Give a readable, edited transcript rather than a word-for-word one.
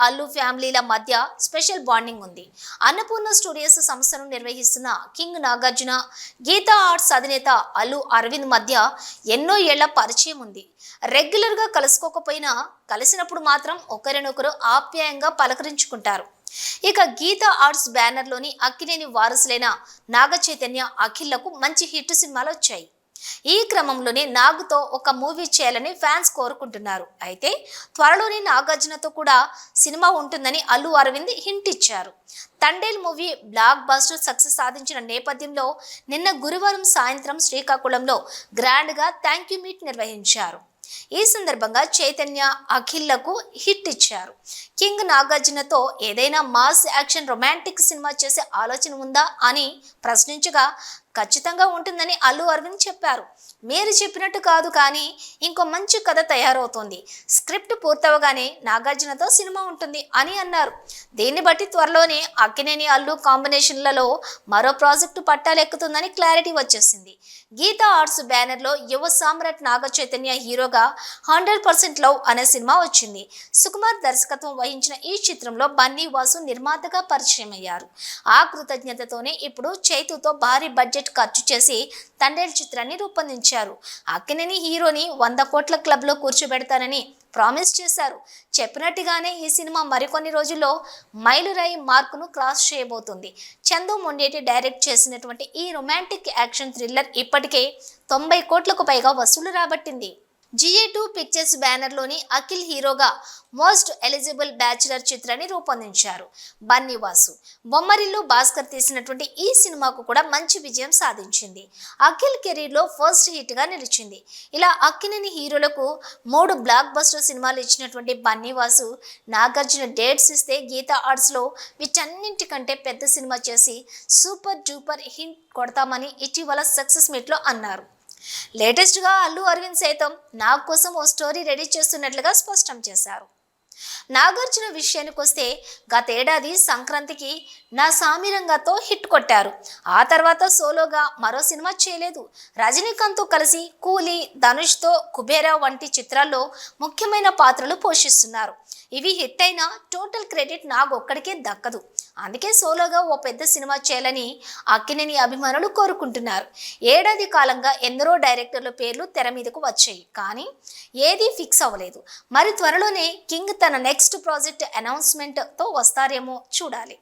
అల్లు ఫ్యామిలీల మధ్య special bonding ఉంది. Annapurna studios సంస్థను నిర్వహిస్తున్న కింగ్ నాగార్జున, గీతా ఆర్ట్స్ అధినేత అల్లు అరవింద్ మధ్య ఎన్నో ఏళ్ల పరిచయం ఉంది. రెగ్యులర్గా కలుసుకోకపోయినా కలిసినప్పుడు మాత్రం ఒకరినొకరు ఆప్యాయంగా పలకరించుకుంటారు. ఇక గీతా ఆర్ట్స్ బ్యానర్లోని అక్కినేని వారసులైన నాగ చైతన్య, అఖిల్లకు మంచి హిట్ సినిమాలు వచ్చాయి. ఈ క్రమంలోనే నాగుతో ఒక మూవీ చేయాలని ఫ్యాన్స్ కోరుకుంటున్నారు. అయితే త్వరలోనే నాగార్జునతో కూడా సినిమా ఉంటుందని అల్లు అరవింద్ హింట్ ఇచ్చారు. Thandel movie block buster success సాధించిన నేపథ్యంలో నిన్న గురువారం సాయంత్రం శ్రీకాకుళంలో గ్రాండ్గా థ్యాంక్ యూ మీట్ నిర్వహించారు. ఈ సందర్భంగా చైతన్య, అఖిల్లకు హిట్ ఇచ్చారు. కింగ్ నాగార్జునతో ఏదైనా మాస్ యాక్షన్ రొమాంటిక్ సినిమా చేసే ఆలోచన ఉందా అని ప్రశ్నించగా ఖచ్చితంగా ఉంటుందని అల్లు అరవింద్ చెప్పారు. మీరు చెప్పినట్టు కాదు, కానీ ఇంకో మంచి కథ తయారవుతోంది. స్క్రిప్ట్ పూర్తవగానే నాగార్జునతో సినిమా ఉంటుంది అని అన్నారు. దీన్ని బట్టి త్వరలోనే అక్కినేని అల్లు కాంబినేషన్లలో మరో ప్రాజెక్టు పట్టాలెక్కుతుందని క్లారిటీ వచ్చేసింది. గీతా ఆర్ట్స్ బ్యానర్లో యువ సామ్రాట్ నాగ చైతన్య హీరోగా 100% లవ్ అనే సినిమా వచ్చింది. సుకుమార్ దర్శకత్వం వహించిన ఈ చిత్రంలో బన్నీ వాసు నిర్మాతగా పరిచయం అయ్యారు. ఆ కృతజ్ఞతతోనే ఇప్పుడు చైతుతో భారీ బడ్జెట్ ఖర్చు చేసి తండేల్ చిత్రాన్ని రూపొందించారు. అక్కినేని హీరోని 100 కోట్ల క్లబ్లో కూర్చోబెడతానని ప్రామిస్ చేశారు. చెప్పినట్టుగానే ఈ సినిమా మరికొన్ని రోజుల్లో మైలురాయి మార్కును క్రాస్ చేయబోతుంది. చందు మొండేటి డైరెక్ట్ చేసినటువంటి ఈ రొమాంటిక్ యాక్షన్ థ్రిల్లర్ ఇప్పటికే 90 కోట్లకు పైగా వసూలు రాబట్టింది. GA2 పిక్చర్స్ బ్యానర్లోని అఖిల్ హీరోగా మోస్ట్ ఎలిజిబుల్ బ్యాచులర్ చిత్రాన్ని రూపొందించారు. బన్నీ వాసు, బొమ్మరిల్లు భాస్కర్ తీసినటువంటి ఈ సినిమాకు కూడా మంచి విజయం సాధించింది. అఖిల్ కెరీర్లో ఫస్ట్ హిట్గా నిలిచింది. ఇలా అక్కినేని హీరోలకు 3 బ్లాక్ బస్టర్ సినిమాలు ఇచ్చినటువంటి బన్నీ వాసు నాగార్జున డేట్స్ ఇస్తే గీతా ఆర్ట్స్లో వీటన్నింటికంటే పెద్ద సినిమా చేసి సూపర్ డూపర్ హిట్ కొడతామని ఇటీవల సక్సెస్ మీట్లో అన్నారు. లేటెస్ట్గా అల్లు అరవింద్ సైతం నాగ్ కోసం ఓ స్టోరీ రెడీ చేస్తున్నట్లుగా స్పష్టం చేశారు. నాగార్జున విషయానికి వస్తే గతేడాది సంక్రాంతికి నా సామిరంగతో హిట్ కొట్టారు. ఆ తర్వాత సోలోగా మరో సినిమా చేయలేదు. రజనీకాంత్తో కలిసి కూలీ, ధనుష్తో కుబేరా వంటి చిత్రాల్లో ముఖ్యమైన పాత్రలు పోషిస్తున్నారు. ఇవి హిట్ అయినా టోటల్ క్రెడిట్ నాగొక్కడికే దక్కదు. అందుకే సోలోగా ఓ పెద్ద సినిమా చేయాలని అక్కినేని అభిమానులు కోరుకుంటున్నారు. ఏడాది కాలంగా ఎందరో డైరెక్టర్ల పేర్లు తెర మీదకు వచ్చాయి, కానీ ఏదీ ఫిక్స్ అవ్వలేదు. మరి త్వరలోనే కింగ్ తన నెక్స్ట్ ప్రాజెక్ట్ అనౌన్స్మెంట్తో వస్తారేమో చూడాలి.